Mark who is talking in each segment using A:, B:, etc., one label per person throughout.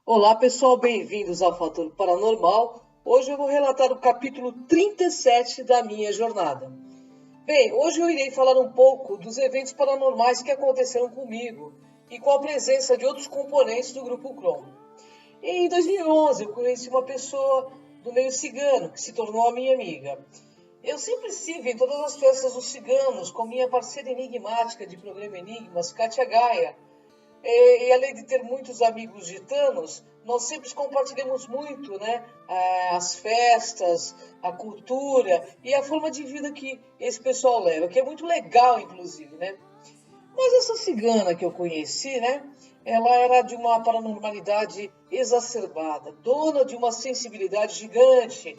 A: Olá pessoal, bem-vindos ao Fator Paranormal. Hoje eu vou relatar o capítulo 37 da minha jornada. Bem, hoje eu irei falar um pouco dos eventos paranormais que aconteceram comigo e com a presença de outros componentes do Grupo Cromo. Em 2011 eu conheci uma pessoa do meio cigano que se tornou a minha amiga. Eu sempre estive em todas as festas dos ciganos com minha parceira enigmática de programa Enigmas, Kátia Gaia. E além de ter muitos amigos gitanos, nós sempre compartilhamos muito, né? As festas, a cultura e a forma de vida que esse pessoal leva, que é muito legal, inclusive, né? Mas essa cigana que eu conheci, né? Ela era de uma paranormalidade exacerbada, dona de uma sensibilidade gigante.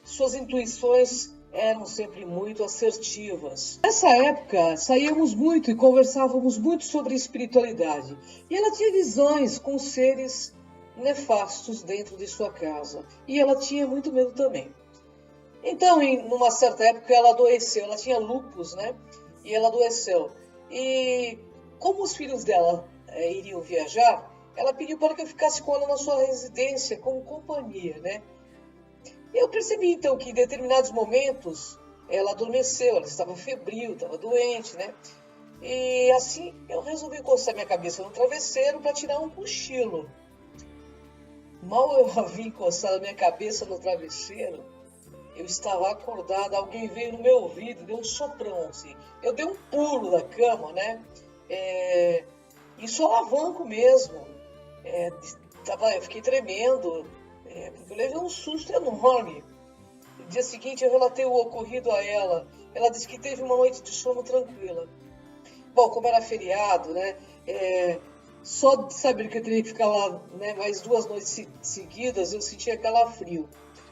A: Suas intuições eram sempre muito assertivas. Nessa época, saíamos muito e conversávamos muito sobre espiritualidade. E ela tinha visões com seres nefastos dentro de sua casa. E ela tinha muito medo também. Então, numa certa época, ela adoeceu. Ela tinha lúpus, né? E ela adoeceu. E como os filhos dela iriam viajar, ela pediu para que eu ficasse com ela na sua residência, como companhia, né? Eu percebi, então, que em determinados momentos ela adormeceu, ela estava febril, estava doente, né? E assim eu resolvi encostar minha cabeça no travesseiro para tirar um cochilo. Mal eu havia encostado minha cabeça no travesseiro, eu estava acordada, alguém veio no meu ouvido, deu um soprão, assim. Eu dei um pulo da cama, né? Em solavanco mesmo. Eu fiquei tremendo. Porque eu levei um susto enorme. No dia seguinte eu relatei o ocorrido a ela. Ela disse que teve uma noite de sono tranquila. Bom, como era feriado, né? Só de saber que eu teria que ficar lá, né, mais 2 noites seguidas, eu sentia calafrio.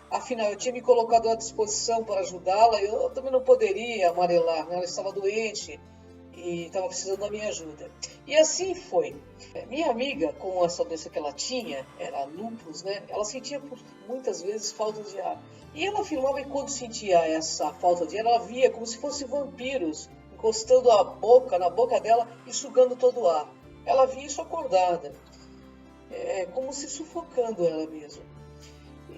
A: Afinal, eu tinha me colocado à disposição para ajudá-la. Eu também não poderia amarelar, né? Ela estava doente e estava precisando da minha ajuda. E assim foi. Minha amiga, com essa doença que ela tinha, era lúpus, né? Ela sentia muitas vezes falta de ar. E ela afirmava que quando sentia essa falta de ar, ela via como se fossem vampiros encostando a boca na boca dela e sugando todo o ar. Ela via isso acordada, como se sufocando ela mesma.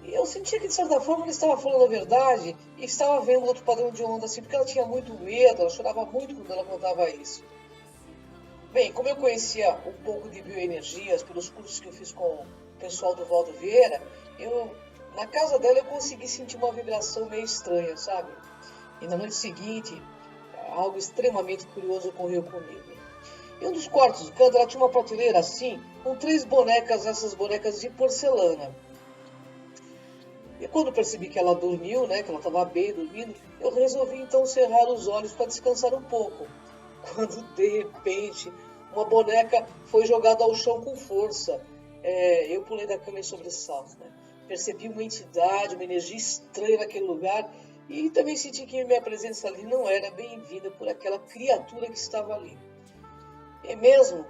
A: E eu sentia que, de certa forma, ela estava falando a verdade e estava vendo outro padrão de onda, assim, porque ela tinha muito medo, ela chorava muito quando ela contava isso. Bem, como eu conhecia um pouco de bioenergias pelos cursos que eu fiz com o pessoal do Valdo Vieira, na casa dela eu consegui sentir uma vibração meio estranha, sabe? E na noite seguinte, algo extremamente curioso ocorreu comigo. Em um dos quartos do canto, ela tinha uma prateleira assim, com 3 bonecas, essas bonecas de porcelana. E quando percebi que ela dormiu, né, que ela estava bem dormindo, eu resolvi então cerrar os olhos para descansar um pouco. Quando de repente uma boneca foi jogada ao chão com força. Eu pulei da cama em sobressalto, né? Percebi uma entidade, uma energia estranha naquele lugar e também senti que minha presença ali não era bem-vinda por aquela criatura que estava ali. E mesmo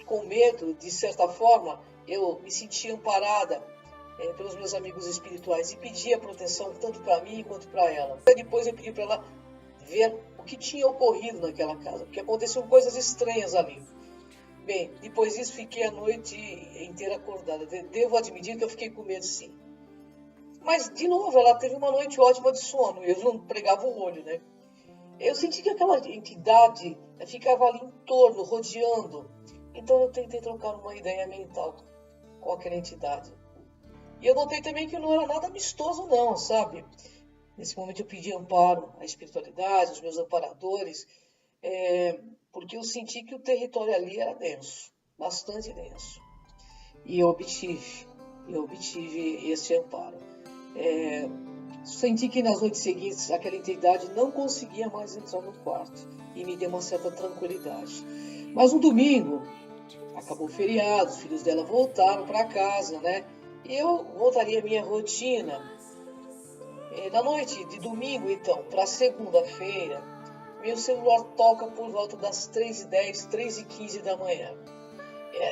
A: com medo, de certa forma, eu me sentia amparada pelos meus amigos espirituais e pedia proteção tanto para mim quanto para ela. Depois eu pedi para ela ver o que tinha ocorrido naquela casa, porque aconteciam coisas estranhas ali. Bem, depois disso fiquei a noite inteira acordada. Devo admitir que eu fiquei com medo, sim. Mas, de novo, ela teve uma noite ótima de sono e eu não pregava o olho, né? Eu senti que aquela entidade ficava ali em torno, rodeando. Então eu tentei trocar uma ideia mental com aquela entidade. E eu notei também que não era nada amistoso não, sabe? Nesse momento eu pedi amparo à espiritualidade, aos meus amparadores, porque eu senti que o território ali era denso, bastante denso. E eu obtive esse amparo. Senti que nas noites seguintes aquela entidade não conseguia mais entrar no quarto e me deu uma certa tranquilidade. Mas no domingo, acabou o feriado, os filhos dela voltaram para casa, né? E eu voltaria à minha rotina. Na noite de domingo, então, para segunda-feira, meu celular toca por volta das 3h10, 3h15 da manhã.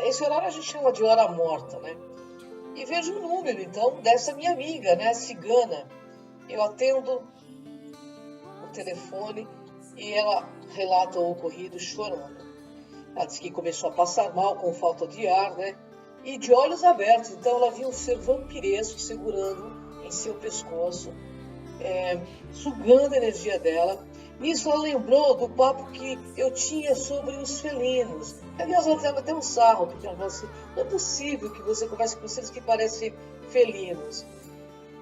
A: Esse horário a gente chama de hora morta, né? E vejo o número, então, dessa minha amiga, né, cigana. Eu atendo o telefone e ela relata o ocorrido chorando. Ela disse que começou a passar mal com falta de ar, né? E de olhos abertos. Então ela viu um ser vampiresco segurando em seu pescoço, sugando a energia dela. Nisso ela lembrou do papo que eu tinha sobre os felinos. Aliás, ela dava até um sarro, porque ela falou assim, não é possível que você converse com seres que parecem felinos.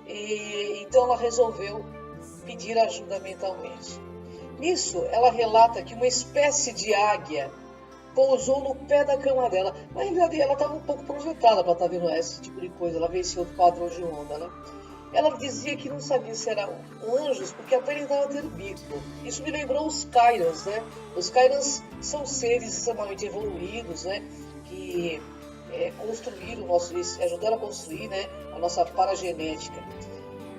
A: Então ela resolveu pedir ajuda mentalmente. Nisso, ela relata que uma espécie de águia pousou no pé da cama dela. Na realidade, ela estava um pouco projetada para estar vendo esse tipo de coisa. Ela vê esse outro padrão de onda, né? Ela dizia que não sabia se eram anjos porque aparentava ter bico. Isso me lembrou os Kairans, né? Os Kairans são seres extremamente evoluídos, né? Que construíram ajudaram a construir, né, a nossa paragenética.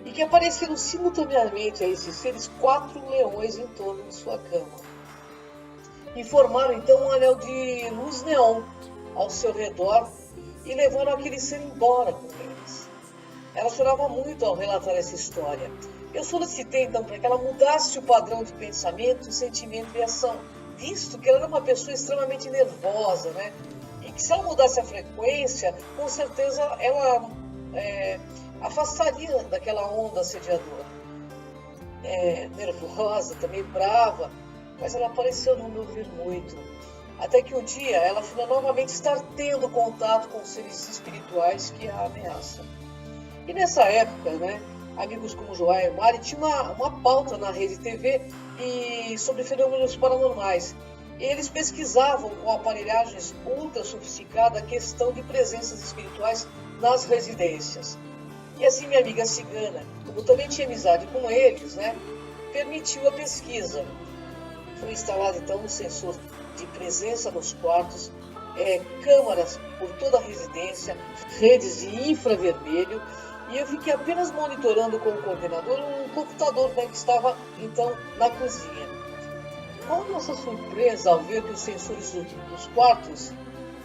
A: E que apareceram simultaneamente a esses seres 4 leões em torno de sua cama. E formaram então um anel de luz neon ao seu redor e levaram aquele ser embora com eles. Ela chorava muito ao relatar essa história. Eu solicitei então para que ela mudasse o padrão de pensamento, sentimento e ação, visto que ela era uma pessoa extremamente nervosa, né? E que se ela mudasse a frequência, com certeza ela afastaria daquela onda assediadora. Nervosa, também brava, mas ela pareceu não me ouvir muito. Até que um dia ela afirma novamente estar tendo contato com seres espirituais que a ameaçam. E nessa época, né, amigos como Joel e Mari tinham uma pauta na Rede TV sobre fenômenos paranormais. E eles pesquisavam com aparelhagens ultra sofisticadas a questão de presenças espirituais nas residências. E assim minha amiga cigana, como também tinha amizade com eles, né, permitiu a pesquisa. Foi instalado então um sensor de presença nos quartos, câmaras por toda a residência, redes de infravermelho, e eu fiquei apenas monitorando com o coordenador um computador, né, que estava então na cozinha. Qual a nossa surpresa ao ver que os sensores dos quartos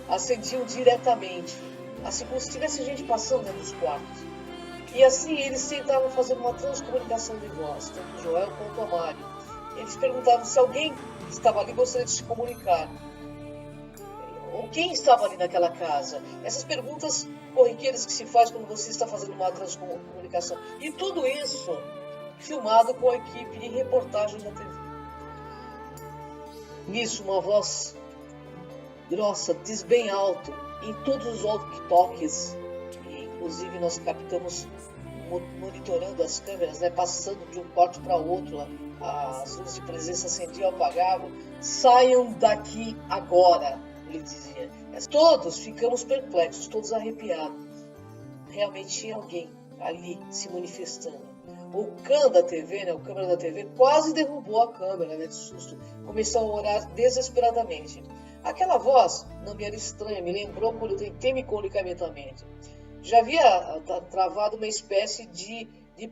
A: acendiam diretamente, assim como se tivesse gente passando dentro dos quartos. E assim eles tentavam fazer uma transcomunicação de voz, tanto o Joel quanto a Mari. Eles perguntavam se alguém que estava ali gostaria de se comunicar. Ou quem estava ali naquela casa. Essas perguntas corriqueiras que se faz quando você está fazendo uma transcomunicação. E tudo isso filmado com a equipe de reportagem da TV. Nisso, uma voz grossa diz bem alto em todos os walkie-talkies. Inclusive nós captamos monitorando as câmeras, né, passando de um quarto para outro, as luzes de presença acendiam e apagavam. Saiam daqui agora, ele dizia. Todos ficamos perplexos, todos arrepiados. Realmente tinha alguém ali se manifestando. O cão da TV, né, o câmera da TV, quase derrubou a câmera, né, de susto. Começou a orar desesperadamente. Aquela voz não me era estranha, me lembrou quando eu tentei me comunicar mentalmente. Já havia travado uma espécie de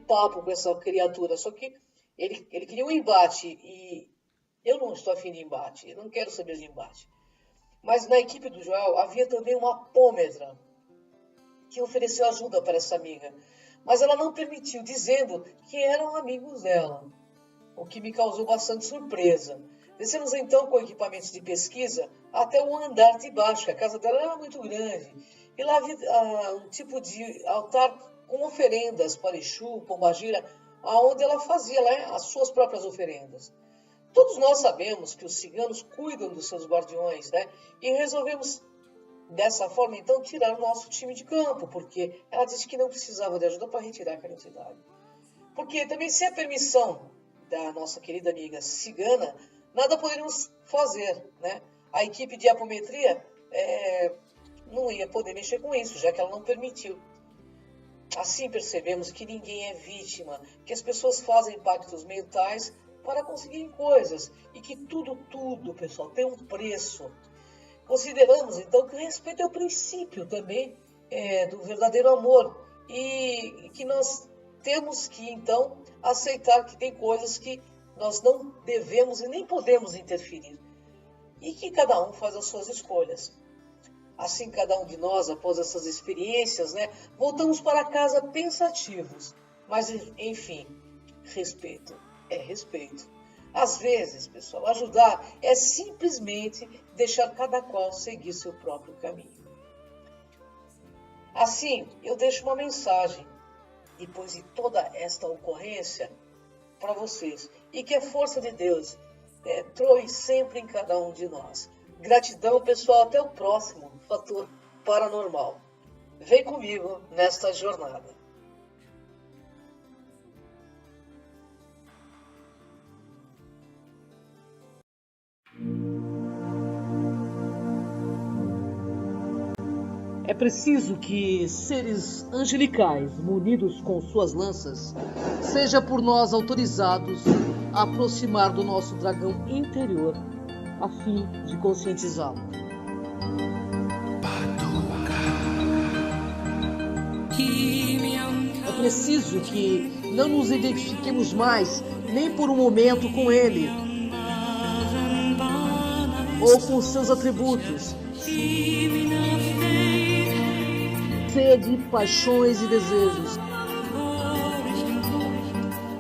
A: papo com essa criatura, só que ele queria um embate e eu não estou afim de embate, eu não quero saber de embate. Mas na equipe do Joel havia também uma apômetra que ofereceu ajuda para essa amiga, mas ela não permitiu, dizendo que eram amigos dela, o que me causou bastante surpresa. Descemos então com equipamentos de pesquisa até o andar de baixo, a casa dela era muito grande. E lá havia um tipo de altar com oferendas para Exu, Pombagira, onde ela fazia as suas próprias oferendas. Todos nós sabemos que os ciganos cuidam dos seus guardiões, né? E resolvemos, dessa forma, então, tirar o nosso time de campo, porque ela disse que não precisava de ajuda para retirar aquela entidade. Porque também, sem a permissão da nossa querida amiga cigana, nada poderíamos fazer, né? A equipe de apometria não ia poder mexer com isso, já que ela não permitiu. Assim percebemos que ninguém é vítima, que as pessoas fazem pactos mentais para conseguirem coisas e que tudo, pessoal, tem um preço. Consideramos, então, que o respeito é o princípio também do verdadeiro amor e que nós temos que, então, aceitar que tem coisas que nós não devemos e nem podemos interferir e que cada um faz as suas escolhas. Assim, cada um de nós, após essas experiências, né, voltamos para casa pensativos. Mas, enfim, respeito é respeito. Às vezes, pessoal, ajudar é simplesmente deixar cada qual seguir seu próprio caminho. Assim, eu deixo uma mensagem depois de toda esta ocorrência para vocês. E que a força de Deus troe sempre em cada um de nós. Gratidão, pessoal. Até o próximo Fator Paranormal. Vem comigo nesta jornada. É preciso que seres angelicais, munidos com suas lanças, seja por nós autorizados a aproximar do nosso dragão interior, a fim de conscientizá-lo. É preciso que não nos identifiquemos mais, nem por um momento, com ele, ou com seus atributos, sede, paixões e desejos,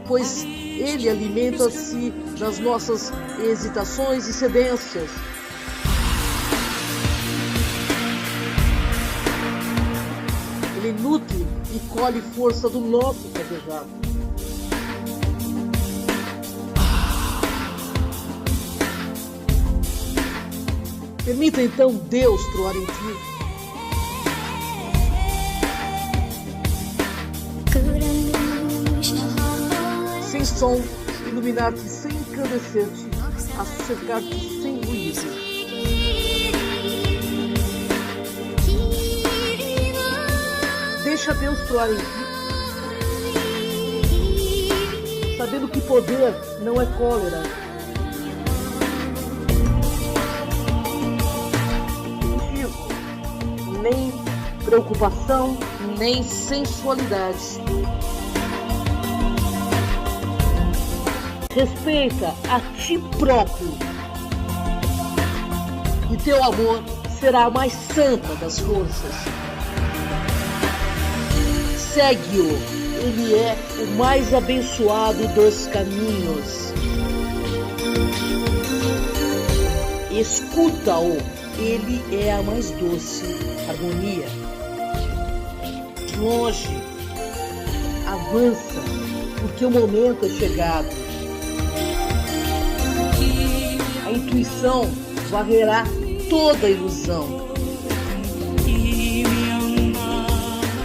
A: pois ele alimenta-se das nossas hesitações e cedências. Ele nutre e colhe força do nosso desejar. Permita então Deus troar em ti. Sem som, iluminar-te sem encandecer-te, a cercar-te sem ruído. Deixa Deus troar em ti, sabendo que poder não é cólera. Nem preocupação, nem sensualidade. Respeita a ti próprio, e teu amor será a mais santa das forças. Segue-o, ele é o mais abençoado dos caminhos. Escuta-o, ele é a mais doce harmonia. De longe, avança, porque o momento é chegado. A intuição varrerá toda ilusão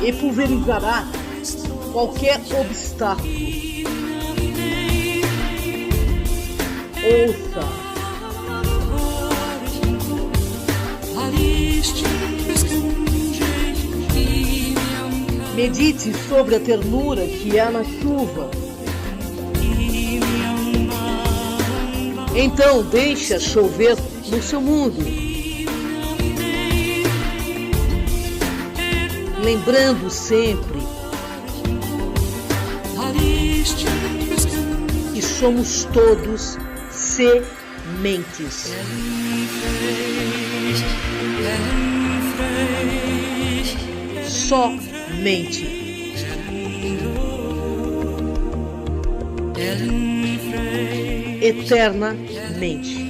A: e pulverizará qualquer obstáculo. Ouça. Medite sobre a ternura que há na chuva. Então deixa chover no seu mundo. Lembrando sempre que somos todos sementes. Somente. Eternamente.